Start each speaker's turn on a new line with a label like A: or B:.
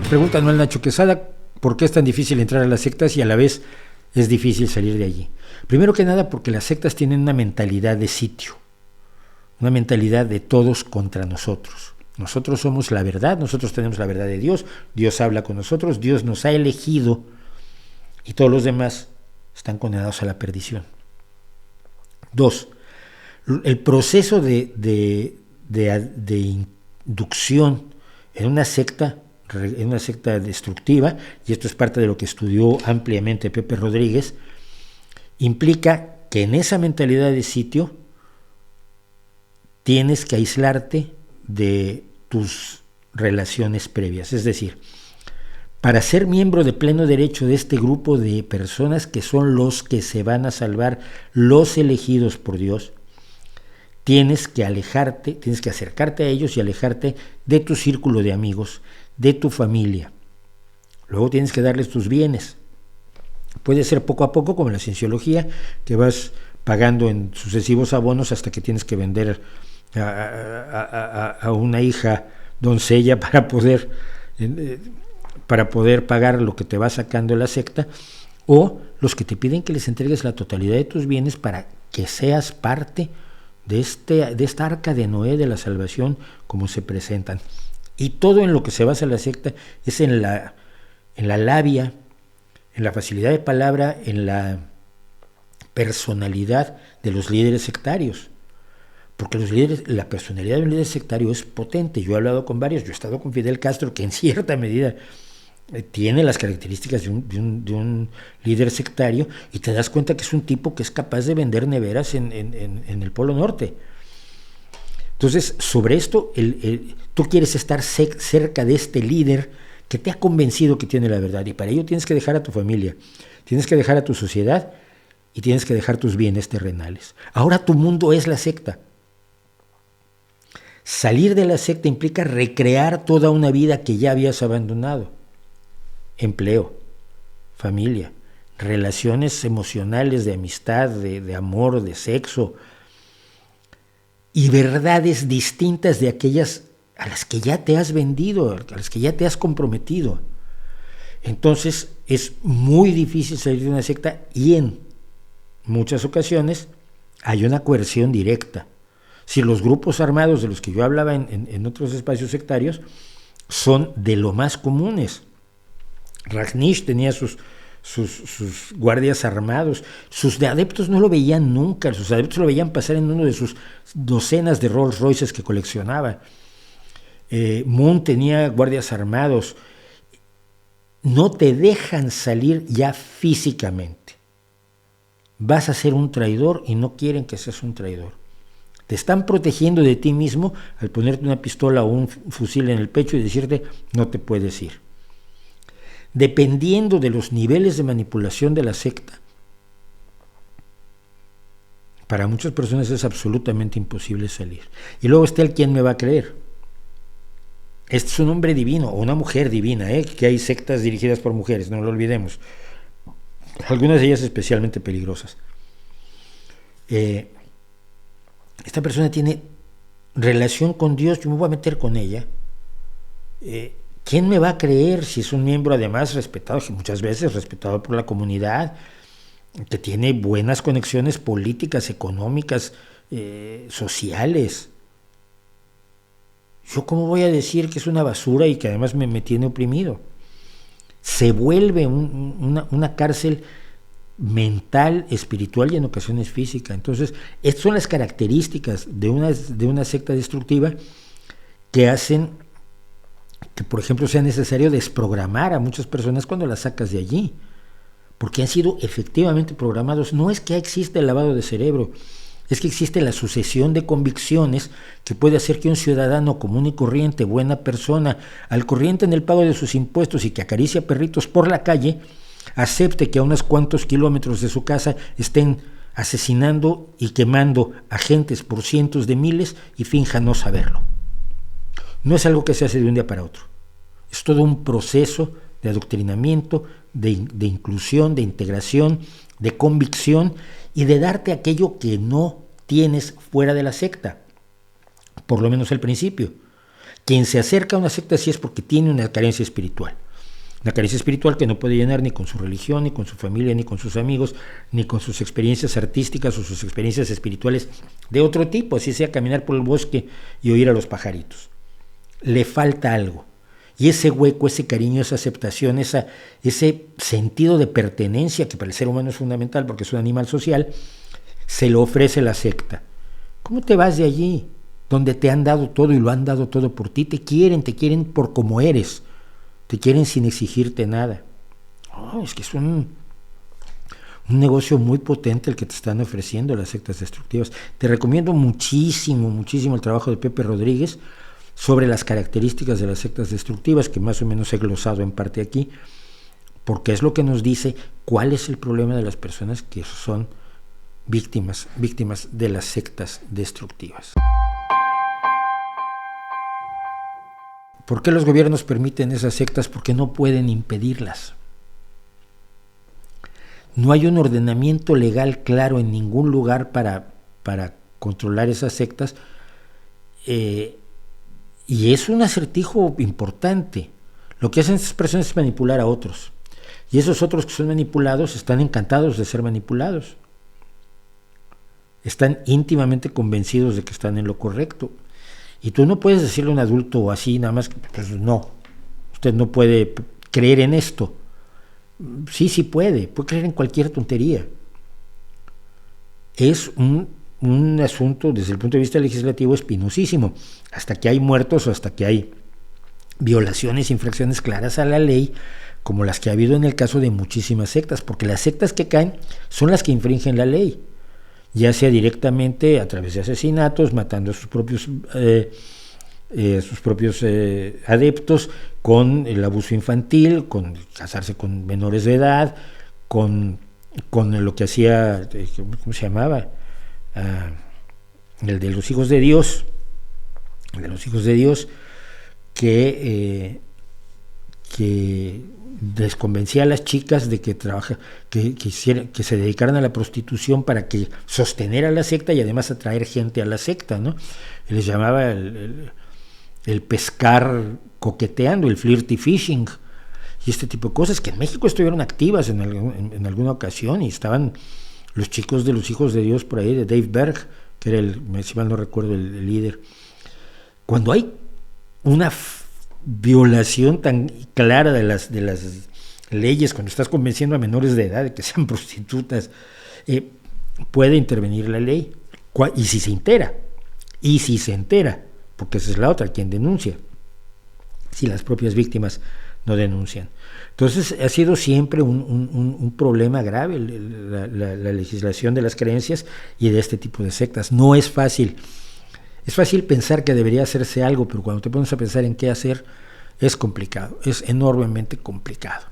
A: Pregunta Noel Nacho Quesada, ¿por qué es tan difícil entrar a las sectas y a la vez es difícil salir de allí? Primero que nada porque las sectas tienen una mentalidad de sitio, una mentalidad de todos contra nosotros. Nosotros somos la verdad, nosotros tenemos la verdad de Dios, Dios habla con nosotros, Dios nos ha elegido y todos los demás están condenados a la perdición. 2. El proceso de inducción en una secta destructiva, y esto es parte de lo que estudió ampliamente Pepe Rodríguez, implica que en esa mentalidad de sitio tienes que aislarte de tus relaciones previas. Es decir, para ser miembro de pleno derecho de este grupo de personas que son los que se van a salvar, los elegidos por Dios, tienes que alejarte, tienes que acercarte a ellos y alejarte de tu círculo de amigos, de tu familia. Luego tienes que darles tus bienes. Puede ser poco a poco, como en la cienciología, que vas pagando en sucesivos abonos hasta que tienes que vender a una hija doncella para poder pagar lo que te va sacando la secta, o los que te piden que les entregues la totalidad de tus bienes para que seas parte de esta arca de Noé de la salvación como se presentan. Y todo en lo que se basa la secta es en la labia, en la facilidad de palabra, en la personalidad de los líderes sectarios. Porque la personalidad de un líder sectario es potente. Yo he hablado con varios, yo he estado con Fidel Castro, que en cierta medida tiene las características de un líder sectario, y te das cuenta que es un tipo que es capaz de vender neveras en el Polo Norte. Entonces, sobre esto, tú quieres estar cerca de este líder que te ha convencido que tiene la verdad, y para ello tienes que dejar a tu familia, tienes que dejar a tu sociedad y tienes que dejar tus bienes terrenales. Ahora tu mundo es la secta. Salir de la secta implica recrear toda una vida que ya habías abandonado. Empleo, familia, relaciones emocionales de amistad, de amor, de sexo, y verdades distintas de aquellas a las que ya te has vendido, a las que ya te has comprometido. Entonces es muy difícil salir de una secta, y en muchas ocasiones hay una coerción directa. Si los grupos armados de los que yo hablaba en otros espacios sectarios son de lo más comunes. Rajneesh tenía sus guardias armados, sus adeptos no lo veían nunca, sus adeptos lo veían pasar en uno de sus docenas de Rolls Royces que coleccionaba. Moon tenía guardias armados. No te dejan salir ya físicamente. Vas a ser un traidor y no quieren que seas un traidor. Te están protegiendo de ti mismo al ponerte una pistola o un fusil en el pecho y decirte no te puedes ir. Dependiendo de los niveles de manipulación de la secta, para muchas personas es absolutamente imposible salir. Y luego está el quién me va a creer. Este es un hombre divino o una mujer divina, que hay sectas dirigidas por mujeres, no lo olvidemos. Algunas de ellas especialmente peligrosas. Esta persona tiene relación con Dios, yo me voy a meter con ella. ¿Quién me va a creer si es un miembro además respetado, muchas veces respetado por la comunidad, que tiene buenas conexiones políticas, económicas, sociales? ¿Yo cómo voy a decir que es una basura y que además me tiene oprimido? Se vuelve una cárcel mental, espiritual y en ocasiones física. Entonces, estas son las características de una secta destructiva que hacen que, por ejemplo, sea necesario desprogramar a muchas personas cuando las sacas de allí, porque han sido efectivamente programados. No es que existe el lavado de cerebro, es que existe la sucesión de convicciones que puede hacer que un ciudadano común y corriente, buena persona, al corriente en el pago de sus impuestos y que acaricia perritos por la calle, acepte que a unos cuantos kilómetros de su casa estén asesinando y quemando a gentes por cientos de miles y finja no saberlo. No es algo que se hace de un día para otro. Es todo un proceso de adoctrinamiento, de inclusión, de integración, de convicción y de darte aquello que no tienes fuera de la secta, por lo menos al principio. Quien se acerca a una secta así es porque tiene una carencia espiritual. Una carencia espiritual que no puede llenar ni con su religión, ni con su familia, ni con sus amigos, ni con sus experiencias artísticas o sus experiencias espirituales de otro tipo, así sea caminar por el bosque y oír a los pajaritos. Le falta algo. Y ese hueco, ese cariño, esa aceptación, ese sentido de pertenencia que para el ser humano es fundamental porque es un animal social, se lo ofrece la secta. ¿Cómo te vas de allí? Donde te han dado todo y lo han dado todo por ti. Te quieren por como eres. Te quieren sin exigirte nada. Es que es un negocio muy potente el que te están ofreciendo las sectas destructivas. Te recomiendo muchísimo, muchísimo el trabajo de Pepe Rodríguez sobre las características de las sectas destructivas, que más o menos he glosado en parte aquí, porque es lo que nos dice cuál es el problema de las personas que son víctimas de las sectas destructivas. ¿Por qué los gobiernos permiten esas sectas? Porque no pueden impedirlas. No hay un ordenamiento legal claro en ningún lugar para controlar esas sectas, y es un acertijo importante. Lo que hacen esas personas es manipular a otros, y esos otros que son manipulados están encantados de ser manipulados. Están íntimamente convencidos de que están en lo correcto. Y tú no puedes decirle a un adulto así, nada más, pues no, usted no puede creer en esto. Sí puede creer en cualquier tontería. Es un asunto desde el punto de vista legislativo espinosísimo. Hasta que hay muertos o hasta que hay violaciones, infracciones claras a la ley, como las que ha habido en el caso de muchísimas sectas, porque las sectas que caen son las que infringen la ley, ya sea directamente a través de asesinatos, matando a sus propios adeptos, con el abuso infantil, con casarse con menores de edad, con lo que hacía, ¿cómo se llamaba? El de los hijos de Dios, que les convencía a las chicas de que que se dedicaran a la prostitución para que sostener a la secta y además atraer gente a la secta, ¿no? Y les llamaba el pescar coqueteando, el flirty fishing y este tipo de cosas que en México estuvieron activas en alguna ocasión, y estaban los chicos de los hijos de Dios por ahí, de Dave Berg, que era si mal no recuerdo, el líder. Cuando hay una violación tan clara de las leyes, cuando estás convenciendo a menores de edad de que sean prostitutas, puede intervenir la ley, y si se entera, porque esa es la otra, quien denuncia, si las propias víctimas no denuncian. Entonces ha sido siempre un problema grave la legislación de las creencias y de este tipo de sectas. No es fácil. Es fácil pensar que debería hacerse algo, pero cuando te pones a pensar en qué hacer, es complicado, es enormemente complicado.